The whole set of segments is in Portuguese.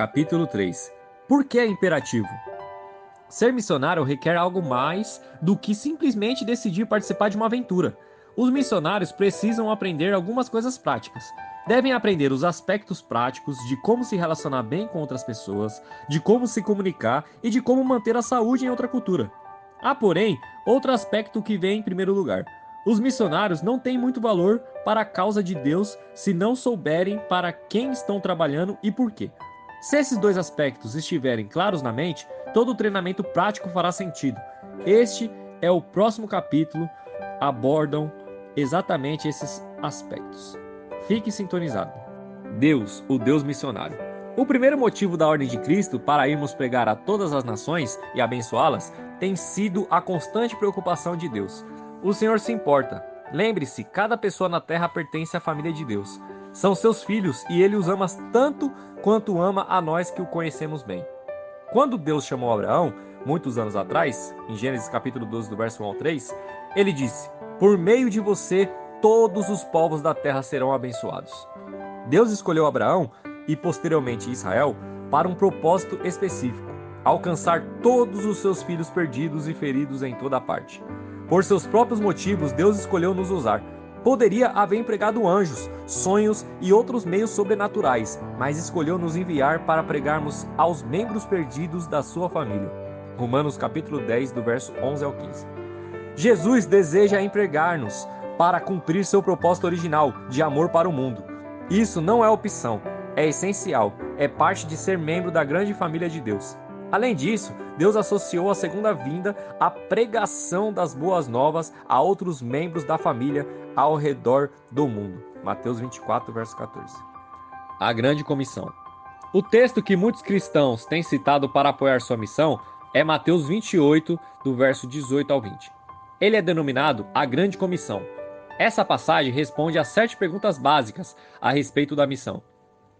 Capítulo 3. Por que é imperativo? Ser missionário requer algo mais do que simplesmente decidir participar de uma aventura. Os missionários precisam aprender algumas coisas práticas. Devem aprender os aspectos práticos de como se relacionar bem com outras pessoas, de como se comunicar e de como manter a saúde em outra cultura. Há, porém, outro aspecto que vem em primeiro lugar. Os missionários não têm muito valor para a causa de Deus se não souberem para quem estão trabalhando e por quê. Se esses dois aspectos estiverem claros na mente, todo o treinamento prático fará sentido. Este é o próximo capítulo, abordam exatamente esses aspectos. Fique sintonizado. Deus, o Deus missionário. O primeiro motivo da ordem de Cristo para irmos pregar a todas as nações e abençoá-las tem sido a constante preocupação de Deus. O Senhor se importa. Lembre-se, cada pessoa na terra pertence à família de Deus. São seus filhos e ele os ama tanto quanto ama a nós que o conhecemos bem. Quando Deus chamou Abraão, muitos anos atrás, em Gênesis capítulo 12, do verso 1 ao 3, ele disse: "Por meio de você, todos os povos da terra serão abençoados." Deus escolheu Abraão e posteriormente Israel para um propósito específico: alcançar todos os seus filhos perdidos e feridos em toda parte. Por seus próprios motivos, Deus escolheu nos usar. Poderia haver empregado anjos, sonhos e outros meios sobrenaturais, mas escolheu nos enviar para pregarmos aos membros perdidos da sua família. Romanos capítulo 10, do verso 11 ao 15. Jesus deseja empregar-nos para cumprir seu propósito original de amor para o mundo. Isso não é opção, é essencial, é parte de ser membro da grande família de Deus. Além disso, Deus associou a segunda vinda à pregação das boas novas a outros membros da família ao redor do mundo. Mateus 24, verso 14. A grande comissão. O texto que muitos cristãos têm citado para apoiar sua missão é Mateus 28, do verso 18 ao 20. Ele é denominado a grande comissão. Essa passagem responde a 7 perguntas básicas a respeito da missão.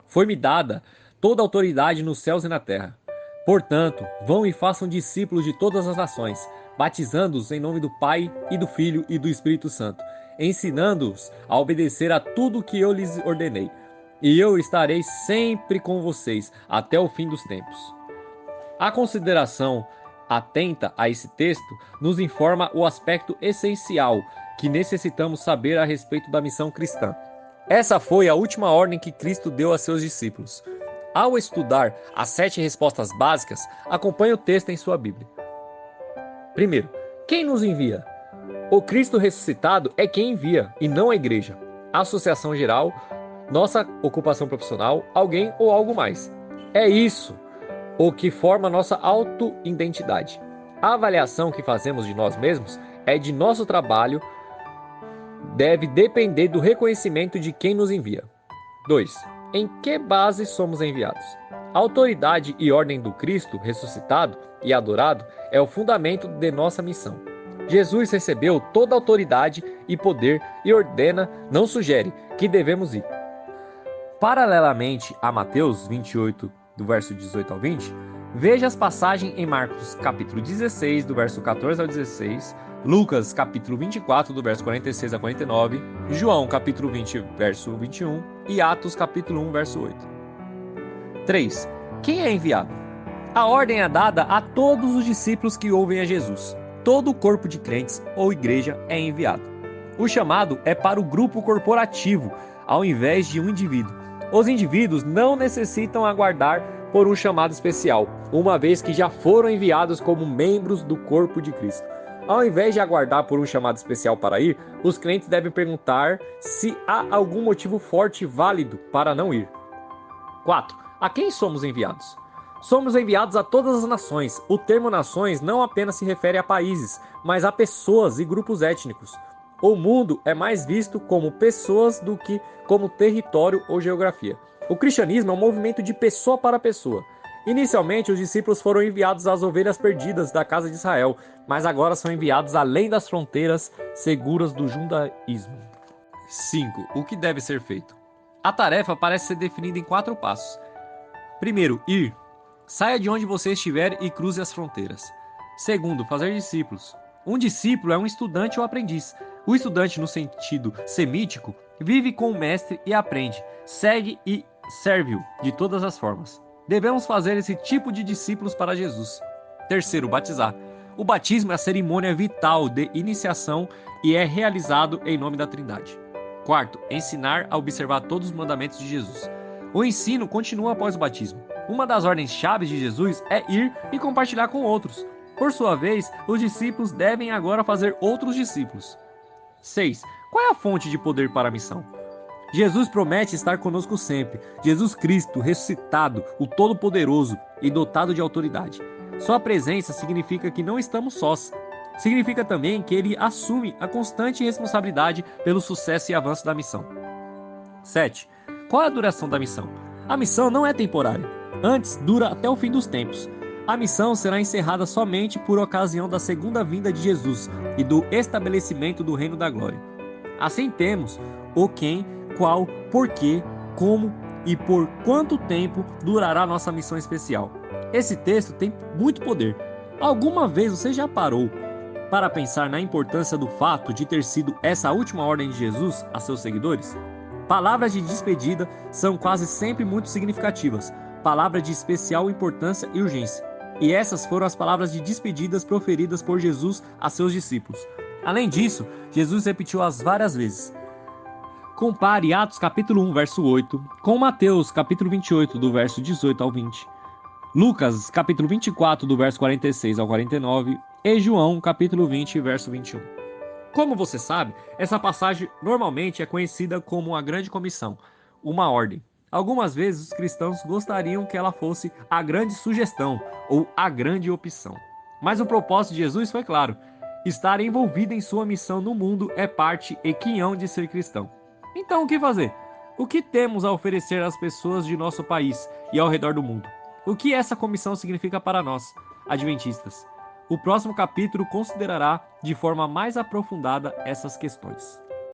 Foi-me dada toda a autoridade nos céus e na terra. Portanto, vão e façam discípulos de todas as nações, batizando-os em nome do Pai e do Filho e do Espírito Santo, ensinando-os a obedecer a tudo o que eu lhes ordenei. E eu estarei sempre com vocês até o fim dos tempos. A consideração atenta a esse texto nos informa o aspecto essencial que necessitamos saber a respeito da missão cristã. Essa foi a última ordem que Cristo deu a seus discípulos. Ao estudar as 7 respostas básicas, acompanhe o texto em sua Bíblia. Primeiro, quem nos envia? O Cristo ressuscitado é quem envia, e não a igreja, a associação geral, nossa ocupação profissional, alguém ou algo mais. É isso o que forma nossa auto-identidade. A avaliação que fazemos de nós mesmos é de nosso trabalho, deve depender do reconhecimento de quem nos envia. 2. Em que base somos enviados? A autoridade e ordem do Cristo ressuscitado e adorado é o fundamento de nossa missão. Jesus recebeu toda a autoridade e poder e ordena, não sugere, que devemos ir. Paralelamente a Mateus 28, do verso 18 ao 20, veja as passagens em Marcos capítulo 16, do verso 14 ao 16, Lucas capítulo 24, do verso 46 a 49, João capítulo 20, verso 21 e Atos capítulo 1, verso 8. 3. Quem é enviado? A ordem é dada a todos os discípulos que ouvem a Jesus. Todo o corpo de crentes ou igreja é enviado. O chamado é para o grupo corporativo, ao invés de um indivíduo. Os indivíduos não necessitam aguardar por um chamado especial, uma vez que já foram enviados como membros do corpo de Cristo. Ao invés de aguardar por um chamado especial para ir, os crentes devem perguntar se há algum motivo forte e válido para não ir. 4. A quem somos enviados? Somos enviados a todas as nações. O termo nações não apenas se refere a países, mas a pessoas e grupos étnicos. O mundo é mais visto como pessoas do que como território ou geografia. O cristianismo é um movimento de pessoa para pessoa. Inicialmente, os discípulos foram enviados às ovelhas perdidas da casa de Israel, mas agora são enviados além das fronteiras seguras do judaísmo. 5. O que deve ser feito? A tarefa parece ser definida em 4 passos. Primeiro, ir. Saia de onde você estiver e cruze as fronteiras. Segundo, fazer discípulos. Um discípulo é um estudante ou aprendiz. O estudante, no sentido semítico, vive com o mestre e aprende, segue e serve-o de todas as formas. Devemos fazer esse tipo de discípulos para Jesus. Terceiro, batizar. O batismo é a cerimônia vital de iniciação e é realizado em nome da Trindade. Quarto, ensinar a observar todos os mandamentos de Jesus. O ensino continua após o batismo. Uma das ordens chaves de Jesus é ir e compartilhar com outros. Por sua vez, os discípulos devem agora fazer outros discípulos. 6. Qual é a fonte de poder para a missão? Jesus promete estar conosco sempre. Jesus Cristo, ressuscitado, o Todo-Poderoso e dotado de autoridade. Sua presença significa que não estamos sós. Significa também que ele assume a constante responsabilidade pelo sucesso e avanço da missão. 7. Qual é a duração da missão? A missão não é temporária. Antes, dura até o fim dos tempos. A missão será encerrada somente por ocasião da segunda vinda de Jesus e do estabelecimento do reino da glória. Assim temos o quem, qual, porquê, como e por quanto tempo durará nossa missão especial. Esse texto tem muito poder. Alguma vez você já parou para pensar na importância do fato de ter sido essa a última ordem de Jesus a seus seguidores? Palavras de despedida são quase sempre muito significativas, palavras de especial importância e urgência. E essas foram as palavras de despedidas proferidas por Jesus a seus discípulos. Além disso, Jesus repetiu-as várias vezes. Compare Atos capítulo 1, verso 8, com Mateus capítulo 28, do verso 18 ao 20, Lucas capítulo 24, do verso 46 ao 49, e João capítulo 20, verso 21. Como você sabe, essa passagem normalmente é conhecida como a Grande Comissão, uma ordem. Algumas vezes os cristãos gostariam que ela fosse a grande sugestão ou a grande opção. Mas o propósito de Jesus foi claro: estar envolvido em sua missão no mundo é parte e quinhão de ser cristão. Então o que fazer? O que temos a oferecer às pessoas de nosso país e ao redor do mundo? O que essa comissão significa para nós, adventistas? O próximo capítulo considerará de forma mais aprofundada essas questões.